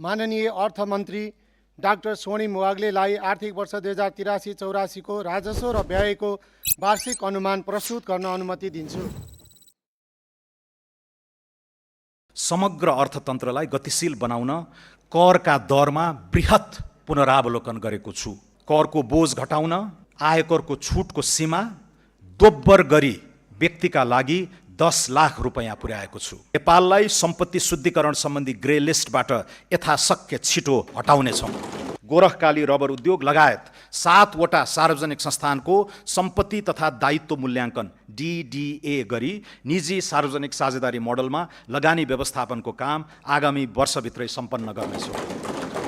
माननीय अर्थमन्त्री डाक्टर स्वर्णिम वाग्लेलाई आर्थिक वर्ष 2083-84 को राजस्व र व्ययको वार्षिक अनुमान प्रस्तुत गर्न अनुमति दिन्छु। समग्र अर्थतन्त्रलाई गतिशील बनाउन करका दरमा बृहत पुनरावलोकन गरेको छु। करको बोझ घटाउन आयकरको छुटको सीमा दोब्बर गरी व्यक्तिका लागि 10 लाख रुपैयाँ पुर्याएको छु। नेपाललाई सम्पत्ति शुद्धिकरण सम्बन्धी ग्रे लिस्टबाट यथाशक्य छिटो हटाउनेछौँ। गोरखकाली रबर उद्योग लगायत 7वटा सार्वजनिक संस्थानको सम्पत्ति तथा दायित्व मूल्याङ्कन DDA गरी निजी सार्वजनिक साझेदारी मोडलमा लगानी व्यवस्थापनको काम आगामी वर्षभित्रै सम्पन्न गर्नेछौँ।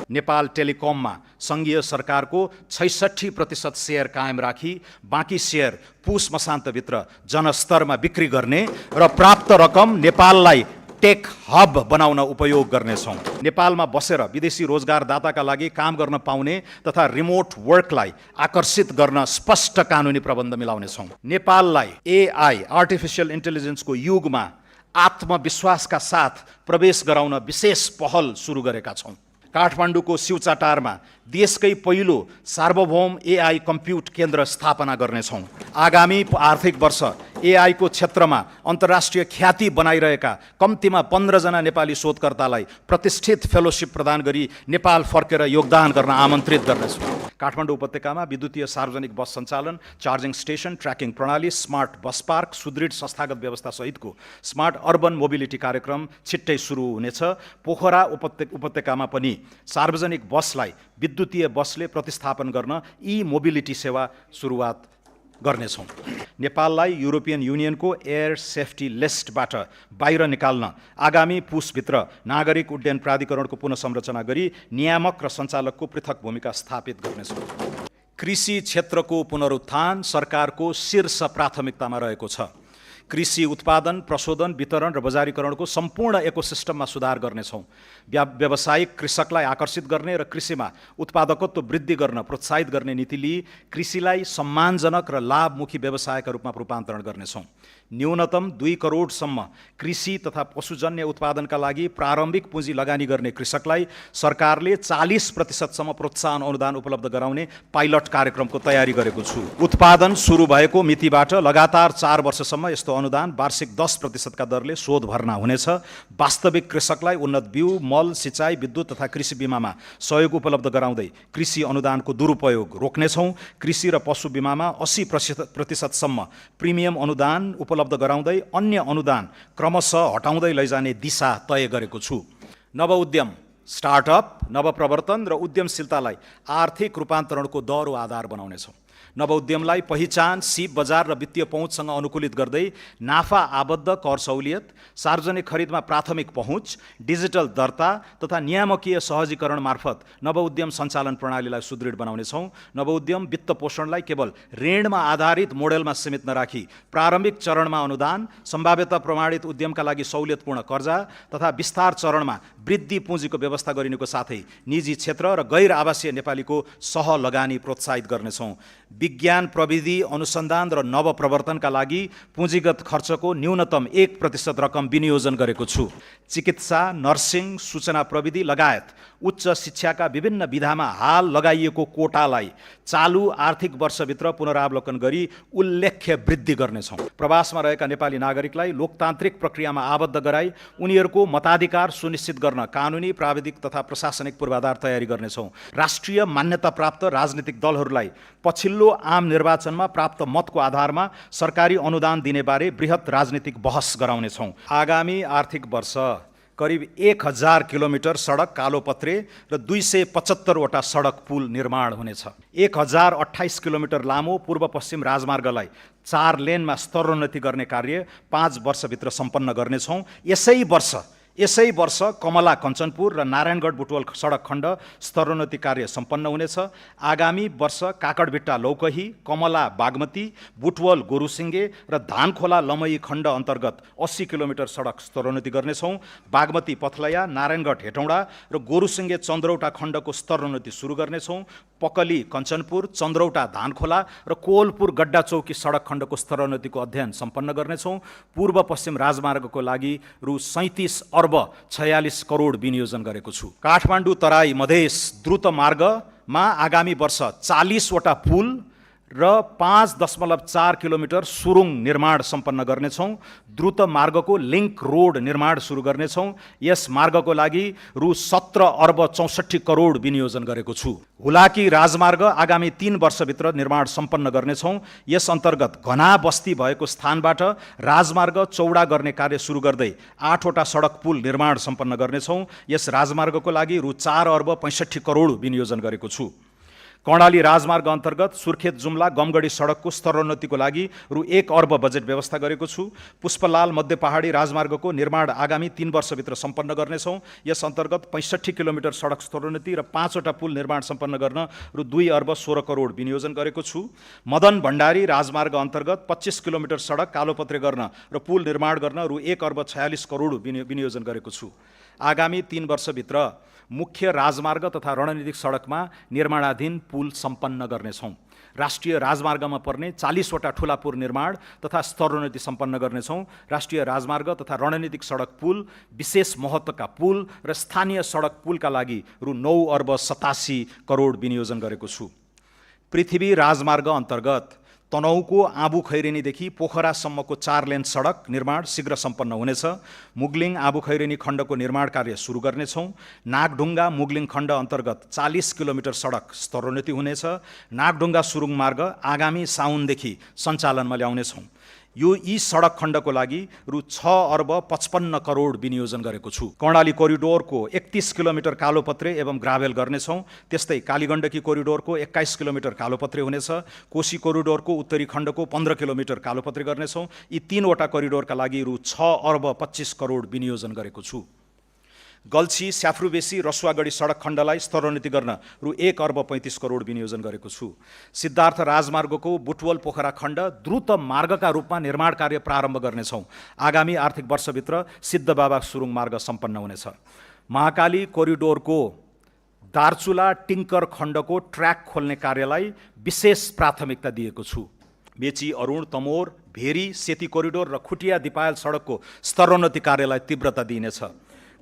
नेपाल टेलिकममा सङ्घीय सरकारको 66% सेयर कायम राखी बाँकी सेयर पुस मसान्तभित्र जनस्तरमा बिक्री गर्ने र प्राप्त रकम नेपाललाई टेक हब बनाउन उपयोग गर्नेछौँ। नेपालमा बसेर विदेशी रोजगारदाताका लागि काम गर्न पाउने तथा रिमोट वर्कलाई आकर्षित गर्न स्पष्ट कानुनी प्रबन्ध मिलाउनेछौँ। नेपाललाई AI आर्टिफिसियल इन्टेलिजेन्सको युगमा आत्मविश्वासका साथ प्रवेश गराउन विशेष पहल सुरु गरेका छौँ। काठमाडौँको शिवचाटारमा देशकै पहिलो सार्वभौम AI कम्प्युट केन्द्र स्थापना गर्नेछौँ। आगामी आर्थिक वर्ष AI को क्षेत्रमा अन्तर्राष्ट्रिय ख्याति बनाइरहेका कम्तीमा 15 जना नेपाली शोधकर्तालाई प्रतिष्ठित फेलोशिप प्रदान गरी नेपाल फर्केर योगदान गर्न आमन्त्रित गर्नेछौँ। काठमाडौँ उपत्यकामा विद्युतीय सार्वजनिक बस सञ्चालन, चार्जिङ स्टेसन, ट्र्याकिङ प्रणाली, स्मार्ट बस पार्क, सुदृढ संस्थागत व्यवस्था सहितको स्मार्ट अर्बन मोबिलिटी कार्यक्रम छिट्टै सुरु हुनेछ। पोखरा उपत्यकामा पनि सार्वजनिक बसलाई विद्युतीय बसले प्रतिस्थापन गर्न मोबिलिटी सेवा सुरुवात गर्नेछौँ। नेपाललाई युरोपियन युनियनको एयर सेफ्टी लिस्टबाट बाहिर निकाल्न आगामी पुसभित्र नागरिक उड्डयन प्राधिकरणको पुनःसंरचना गरी नियामक र सञ्चालकको पृथक भूमिका स्थापित गर्नेछौँ। कृषि क्षेत्रको पुनरुत्थान सरकारको शीर्ष प्राथमिकतामा रहेको छ। कृषि उत्पादन, प्रशोधन, वितरण र बजारीकरणको सम्पूर्ण इकोसिस्टममा सुधार गर्नेछौँ। व्यावसायिक कृषकलाई आकर्षित गर्ने र कृषिमा उत्पादकत्व वृद्धि गर्न प्रोत्साहित गर्ने नीति लिई कृषिलाई सम्मानजनक र लाभमुखी व्यवसायका रूपमा रूपान्तरण गर्नेछौँ। न्यूनतम 2 करोडसम्म कृषि तथा पशुजन्य उत्पादनका लागि प्रारम्भिक पुँजी लगानी गर्ने कृषकलाई सरकारले 40% प्रोत्साहन अनुदान उपलब्ध गराउने पाइलट कार्यक्रमको तयारी गरेको छु। उत्पादन सुरु भएको मितिबाट लगातार 4 वर्षसम्म यस्तो अनुदान वार्षिक 10% का दरले शोध भर्ना हुनेछ। वास्तविक कृषकलाई उन्नत बिउ, मल, सिँचाइ, विद्युत तथा कृषि बिमामा सहयोग उपलब्ध गराउँदै कृषि अनुदानको दुरुपयोग रोक्नेछौँ। कृषि र पशु बिमामा 80% प्रिमियम अनुदान उपलब्ध गराउँदै अन्य अनुदान क्रमशः हटाउँदै लैजाने दिशा तय गरेको छु। नवउद्यम, स्टार्टअप, नवप्रवर्तन र उद्यमशीलतालाई आर्थिक रूपान्तरणको दह्रो आधार बनाउनेछौँ। नवउद्यमलाई पहिचान, सिप बजार र वित्तीय पहुँचसँग अनुकूलित गर्दै नाफा आबद्ध कर सहुलियत, सार्वजनिक खरिदमा प्राथमिक पहुँच, डिजिटल दर्ता तथा नियामकीय सहजीकरण मार्फत नवउद्यम सञ्चालन प्रणालीलाई सुदृढ बनाउनेछौँ। नवउद्यम वित्त पोषणलाई केवल ऋणमा आधारित मोडेलमा सीमित नराखी प्रारम्भिक चरणमा अनुदान, सम्भाव्यता प्रमाणित उद्यमका लागि सहुलियतपूर्ण कर्जा तथा विस्तार चरणमा वृद्धि पुँजीको व्यवस्था गरिनुको साथै निजी क्षेत्र र गैर आवासीय नेपालीको सहलगानी प्रोत्साहित गर्नेछौँ। विज्ञान, प्रविधि, अनुसन्धान र नवप्रवर्तनका लागि पुँजीगत खर्चको न्यूनतम 1% रकम विनियोजन गरेको छु। चिकित्सा, नर्सिङ, सूचना प्रविधि लगायत उच्च शिक्षाका विभिन्न विधामा हाल लगाइएको कोटालाई चालु आर्थिक वर्षभित्र पुनरावलोकन गरी उल्लेख्य वृद्धि गर्नेछौँ। प्रवासमा रहेका नेपाली नागरिकलाई लोकतान्त्रिक प्रक्रियामा आबद्ध गराई उनीहरूको मताधिकार सुनिश्चित गर्न कानुनी, प्राविधिक तथा प्रशासनिक पूर्वाधार तयारी गर्नेछौँ। राष्ट्रिय मान्यता प्राप्त राजनीतिक दलहरूलाई पछिल्लो आम निर्वाचनमा प्राप्त मतको आधारमा सरकारी अनुदान दिने बारे बृहत राजनीतिक बहस गराउनेछौँ। आगामी आर्थिक वर्ष करिब 1000 किलोमिटर सडक कालोपत्रे र 275वटा सडक पुल निर्माण हुनेछ। 1028 किलोमिटर लामो पूर्व पश्चिम राजमार्गलाई 4 लेनमा स्तरोन्नति गर्ने कार्य 5 वर्षभित्र सम्पन्न गर्नेछौँ। यसै वर्ष कमला कञ्चनपुर र नारायणगढ बुटवल सडक खण्ड स्तरोन्नति कार्य सम्पन्न हुनेछ। आगामी वर्ष काकडभिट्टा लौकही, कमला बागमती, बुटवल गोरुसिङ्गे र धानखोला लमही खण्ड अन्तर्गत 80 किलोमिटर सडक स्तरोन्नति गर्नेछौँ। बागमती पथलया, नारायणगढ हेटौँडा र गोरुसिङ्गे चन्द्रौटा खण्डको स्तरोन्नति सुरु गर्नेछौँ। पकली कञ्चनपुर, चन्द्रौटा धानखोला र कोवलपुर गड्डा चौकी सडक खण्डको स्तरोन्नतिको अध्ययन सम्पन्न गर्नेछौँ। पूर्व पश्चिम राजमार्गको लागि रु 37 अर्ब 46 करोड विनियोजन गरेको छु। काठमाडौँ तराई मधेस द्रुत मार्गमा आगामी वर्ष 40 वटा पुल र 5.4 किलोमिटर सुरुङ निर्माण सम्पन्न गर्नेछौँ। द्रुत मार्गको लिङ्क रोड निर्माण सुरु गर्नेछौँ। यस मार्गको लागि रु 17 अर्ब 64 करोड विनियोजन गरेको छु। हुलाकी राजमार्ग आगामी 3 वर्षभित्र निर्माण सम्पन्न गर्नेछौँ। यस अन्तर्गत घना बस्ती भएको स्थानबाट राजमार्ग चौडा गर्ने कार्य सुरु गर्दै 8 वटा सडक पुल निर्माण सम्पन्न गर्नेछौँ। यस राजमार्गको लागि रु 4 अर्ब 65 करोड विनियोजन गरेको छु। कर्णाली राजमार्ग अन्तर्गत सुर्खेत जुम्ला गमगढी सडकको स्तरोन्नतिको लागि रु 1 अर्ब बजेट व्यवस्था गरेको छु। पुष्पलाल मध्य पहाडी राजमार्गको निर्माण आगामी 3 वर्षभित्र सम्पन्न गर्नेछौँ। यस अन्तर्गत 65 किलोमिटर सडक स्तरोन्नति र 5 वटा पुल निर्माण सम्पन्न गर्न रु 2 अर्ब 16 करोड विनियोजन गरेको छु। मदन भण्डारी राजमार्ग अन्तर्गत 25 किलोमिटर सडक कालोपत्रे गर्न र पुल निर्माण गर्न रु 1 अर्ब 46 करोड विनियोजन गरेको छु। आगामी 3 वर्षभित्र मुख्य राजमार्ग तथा रणनीतिक सडकमा निर्माणाधीन पुल सम्पन्न गर्नेछौँ। राष्ट्रिय राजमार्गमा पर्ने 40 वटा ठुला पुल निर्माण तथा स्तरोन्नति सम्पन्न गर्नेछौँ। राष्ट्रिय राजमार्ग तथा रणनीतिक सडक पुल, विशेष महत्त्वका पुल र स्थानीय सडक पुलका लागि रु 9 अर्ब 87 करोड विनियोजन गरेको छु। पृथ्वी राजमार्ग अन्तर्गत तनहुको आबु खैरेनीदेखि पोखरासम्मको 4 लेन सडक निर्माण शीघ्र सम्पन्न हुनेछ। मुगलिङ आबु खैरेनी खण्डको निर्माण कार्य सुरु गर्नेछौँ। नागढुङ्गा मुगलिङ खण्ड अन्तर्गत 40 किलोमिटर सडक स्तरोन्नति हुनेछ। नागढुङ्गा सुरुङ मार्ग आगामी साउनदेखि सञ्चालनमा ल्याउनेछौँ। यी सडक खण्डको लागि रु 6 अर्ब 55 करोड विनियोजन गरेको छु। कर्णाली कोरिडोरको 31 किलोमिटर कालोपत्रे एवं ग्राभेल गर्नेछौँ। त्यस्तै कालीगण्डकी कोरिडोरको 21 किलोमिटर कालोपत्रे हुनेछ। कोशी कोरिडोरको उत्तरी खण्डको 15 किलोमिटर कालोपत्रे गर्नेछौँ। यी 3 वटा कोरिडोरका लागि रु 6 अर्ब 25 करोड विनियोजन गरेको छु। गल्छी स्याफ्रुबेसी रसुवागढी सडक खण्डलाई स्तरोन्नति गर्न रु 1 अर्ब 35 करोड विनियोजन गरेको छु। सिद्धार्थ राजमार्गको बुटवल पोखरा खण्ड द्रुत मार्गका रूपमा निर्माण कार्य प्रारम्भ गर्नेछौँ। आगामी आर्थिक वर्षभित्र सिद्धबाबा सुरुङ मार्ग सम्पन्न हुनेछ। महाकाली कोरिडोरको दार्चुला टिङ्कर खण्डको ट्र्याक खोल्ने कार्यलाई विशेष प्राथमिकता दिएको छु। मेची अरुण तमोर भेरी सेती कोरिडोर र खुटिया दिपायल सडकको स्तरोन्नति कार्यलाई तीव्रता दिइनेछ।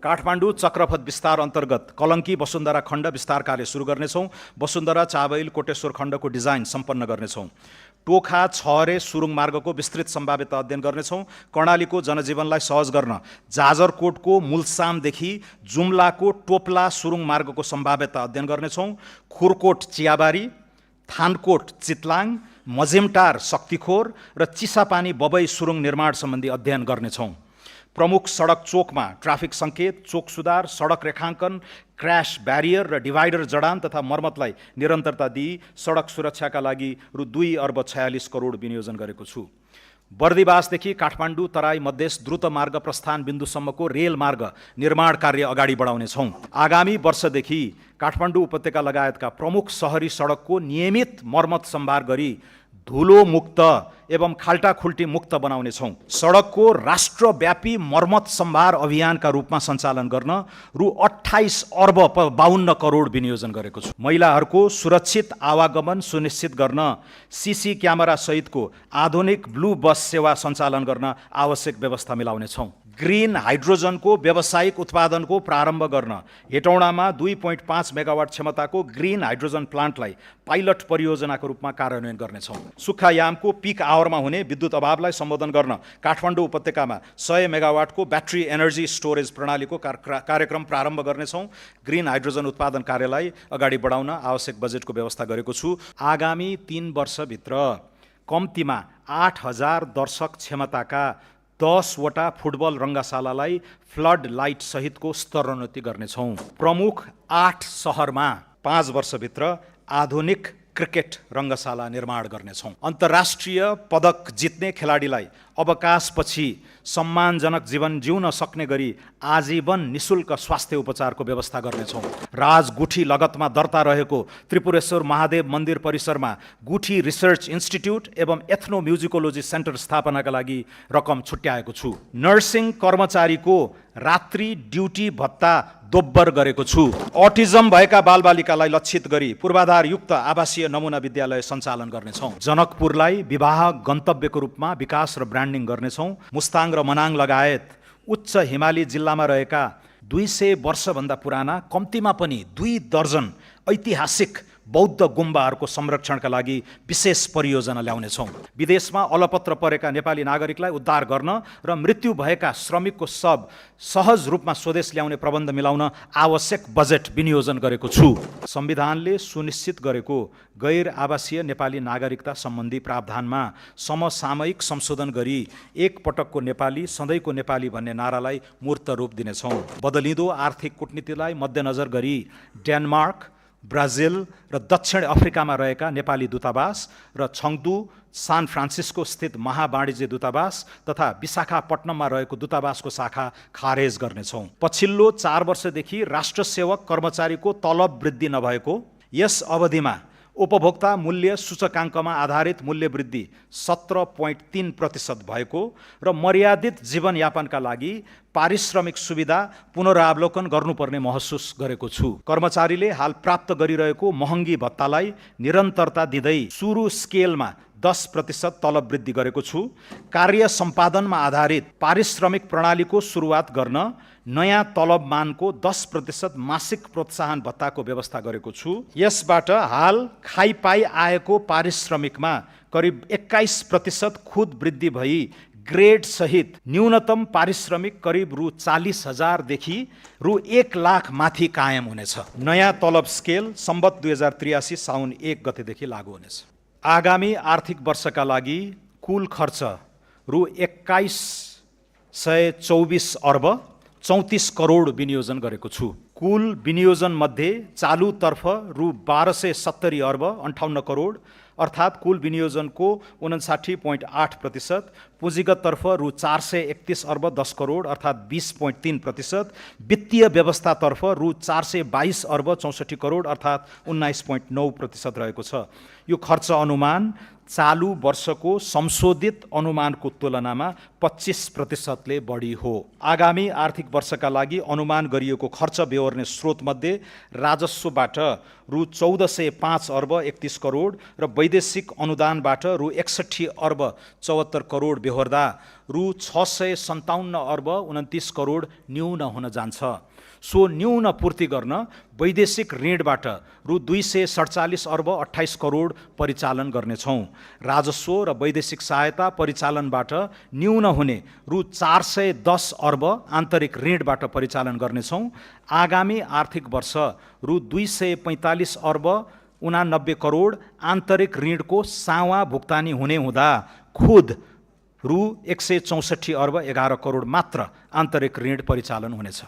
काठमाडौँ चक्रपथ विस्तार अन्तर्गत कलङ्की वसुन्धरा खण्ड विस्तार कार्य सुरु गर्नेछौँ। वसुन्धरा चाबैल कोटेश्वर खण्डको डिजाइन सम्पन्न गर्नेछौँ। टोखा छहरे सुरुङ मार्गको विस्तृत सम्भाव्यता अध्ययन गर्नेछौँ। कर्णालीको जनजीवनलाई सहज गर्न जाजरकोटको मुलसामदेखि जुम्लाको टोप्ला सुरुङ मार्गको सम्भाव्यता अध्ययन गर्नेछौँ। खुरकोट चियाबारी, थानकोट चितलाङ, मजेमटार शक्तिखोर र चिसापानी बबई सुरुङ निर्माण सम्बन्धी अध्ययन गर्नेछौँ। प्रमुख सडक चोकमा ट्राफिक सङ्केत, चोक सुधार, सडक रेखाङ्कन, क्र्यास ब्यारियर र डिभाइडर जडान तथा मर्मतलाई निरन्तरता दिई सडक सुरक्षाका लागि रु 2 अर्ब 46 करोड विनियोजन गरेको छु। बर्दिवासदेखि काठमाडौँ तराई मधेस द्रुत मार्ग प्रस्थान बिन्दुसम्मको रेल मार्ग निर्माण कार्य अगाडि बढाउनेछौँ। आगामी वर्षदेखि काठमाडौँ उपत्यका लगायतका प्रमुख सहरी सडकको नियमित मर्मत सम्भार गरी धुलो मुक्त एवं खाल्टाखुल्टी मुक्त बनाउनेछौँ। सडकको राष्ट्रव्यापी मर्मत सम्भार अभियानका रूपमा सञ्चालन गर्न रु 28 अर्ब 52 करोड विनियोजन गरेको छु। महिलाहरूको सुरक्षित आवागमन सुनिश्चित गर्न सीसी क्यामेरा सहितको आधुनिक ब्लू बस सेवा सञ्चालन गर्न आवश्यक व्यवस्था मिलाउनेछौँ। ग्रिन हाइड्रोजनको व्यावसायिक उत्पादनको प्रारम्भ गर्न हेटौडामा 2.5 मेगावाट क्षमताको ग्रिन हाइड्रोजन प्लान्टलाई पाइलट परियोजनाको रूपमा कार्यान्वयन गर्नेछौँ। सुक्खायामको पिक आवरमा हुने विद्युत अभावलाई सम्बोधन गर्न काठमाडौँ उपत्यकामा 100 मेगावाटको ब्याट्री एनर्जी स्टोरेज प्रणालीको कार्यक्रम प्रारम्भ गर्नेछौँ। ग्रिन हाइड्रोजन उत्पादन कार्यलाई अगाडि बढाउन आवश्यक बजेटको व्यवस्था गरेको छु। आगामी 3 वर्षभित्र कम्तीमा 8000 दर्शक क्षमताका 10 वटा फुटबल रङ्गशालालाई फ्लड लाइट सहितको स्तरोन्नति गर्नेछौँ। प्रमुख 8 सहरमा 5 वर्षभित्र आधुनिक क्रिकेट रङ्गशाला निर्माण गर्नेछौँ। अन्तर्राष्ट्रिय पदक जित्ने खेलाडीलाई अवकाशपछि सम्मानजनक जीवन जिउन सक्ने गरी आजीवन निशुल्क स्वास्थ्य उपचारको व्यवस्था गर्नेछौँ। राजगुठी लगतमा दर्ता रहेको त्रिपुरेश्वर महादेव मन्दिर परिसरमा गुठी रिसर्च इन्स्टिट्युट एवं एथ्नो म्युजिकोलोजी सेन्टर स्थापनाका लागि रकम छुट्याएको छु। नर्सिङ कर्मचारीको रात्रि ड्युटी भत्ता दोब्बर गरेको छु। अटिजम भएका बालबालिकालाई लक्षित गरी पूर्वाधारयुक्त आवासीय नमुना विद्यालय सञ्चालन गर्नेछौँ। जनकपुरलाई विवाह गन्तव्यको रूपमा विकास र ब्रान्डिङ गर्नेछौँ। मुस्ताङ र मनाङ लगायत उच्च हिमाली जिल्लामा रहेका 200 वर्षभन्दा पुराना कम्तीमा पनि 2 दर्जन ऐतिहासिक बौद्ध गुम्बाहरूको संरक्षणका लागि विशेष परियोजना ल्याउनेछौँ। विदेशमा अलपत्र परेका नेपाली नागरिकलाई उद्धार गर्न र मृत्यु भएका श्रमिकको शव सहज रूपमा स्वदेश ल्याउने प्रबन्ध मिलाउन आवश्यक बजेट विनियोजन गरेको छु। संविधानले सुनिश्चित गरेको गैर आवासीय नेपाली नागरिकता सम्बन्धी प्रावधानमा समसामयिक संशोधन गरी एक पटकको नेपाली सधैँको नेपाली भन्ने नारालाई मूर्त रूप दिनेछौँ। बदलिँदो आर्थिक कूटनीतिलाई मध्यनजर गरी डेनमार्क, ब्राजिल र दक्षिण अफ्रिकामा रहेका नेपाली दूतावास र छङ्दू, सान फ्रान्सिस्को स्थित महावाणिज्य दूतावास तथा विशाखापट्टनममा रहेको दूतावासको शाखा खारेज गर्नेछौँ। पछिल्लो 4 वर्षदेखि राष्ट्र सेवक कर्मचारीको तलब वृद्धि नभएको, यस अवधिमा उपभोक्ता मूल्य सूचकाङ्कमा आधारित मूल्य वृद्धि 17.3% भएको र मर्यादित जीवनयापनका लागि पारिश्रमिक सुविधा पुनरावलोकन गर्नुपर्ने महसुस गरेको छु। कर्मचारीले हाल प्राप्त गरिरहेको महँगी भत्तालाई निरन्तरता दिँदै सुरु स्केलमा 10% तलब वृद्धि गरेको छु। कार्य सम्पादनमा आधारित पारिश्रमिक प्रणालीको सुरुवात गर्न नयाँ तलबमानको 10% मासिक प्रोत्साहन भत्ताको व्यवस्था गरेको छु। यसबाट हाल खाइपाई आएको पारिश्रमिकमा करिब 21% खुद वृद्धि भई ग्रेड सहित न्यूनतम पारिश्रमिक करिब रु 40,000 देखि रु 1 लाख माथि कायम हुनेछ। नयाँ तलब स्केल सम्बत 2083 साउन 1 गतेदेखि लागू हुनेछ। आगामी आर्थिक वर्षका लागि कुल खर्च रु 2124 अर्ब 34 करोड विनियोजन गरेको छु। कुल विनियोजन मध्ये चालुतर्फ रु 1270 अर्ब 58 करोड अर्थात् कुल विनियोजनको 59.8%, पुँजीगततर्फ रु 431 अर्ब 10 करोड अर्थात् 20.3%, वित्तीय व्यवस्थातर्फ रु 422 अर्ब 64 करोड अर्थात् 19.9% रहेको छ। यो खर्च अनुमान चालु वर्षको संशोधित अनुमानको तुलनामा 25%ले बढी हो। आगामी आर्थिक वर्षका लागि अनुमान गरिएको खर्च बेहोर्ने स्रोतमध्ये राजस्वबाट रु 1405 अर्ब 31 करोड र वैदेशिक अनुदानबाट रु 61 अर्ब 74 करोड बेहोर्दा रु 657 अर्ब 29 करोड न्यून हुन जान्छ। सो न्यून पूर्ति गर्न वैदेशिक ऋणबाट रु 247 अर्ब 28 करोड परिचालन गर्नेछौँ। राजस्व र वैदेशिक सहायता परिचालनबाट न्यून हुने रु 410 अर्ब आन्तरिक ऋणबाट परिचालन गर्नेछौँ। आगामी आर्थिक वर्ष रु 245 अर्ब 89 करोड आन्तरिक ऋणको सावा भुक्तानी हुने हुँदा खुद रु 164 अर्ब 11 करोड मात्र आन्तरिक ऋण परिचालन हुनेछ।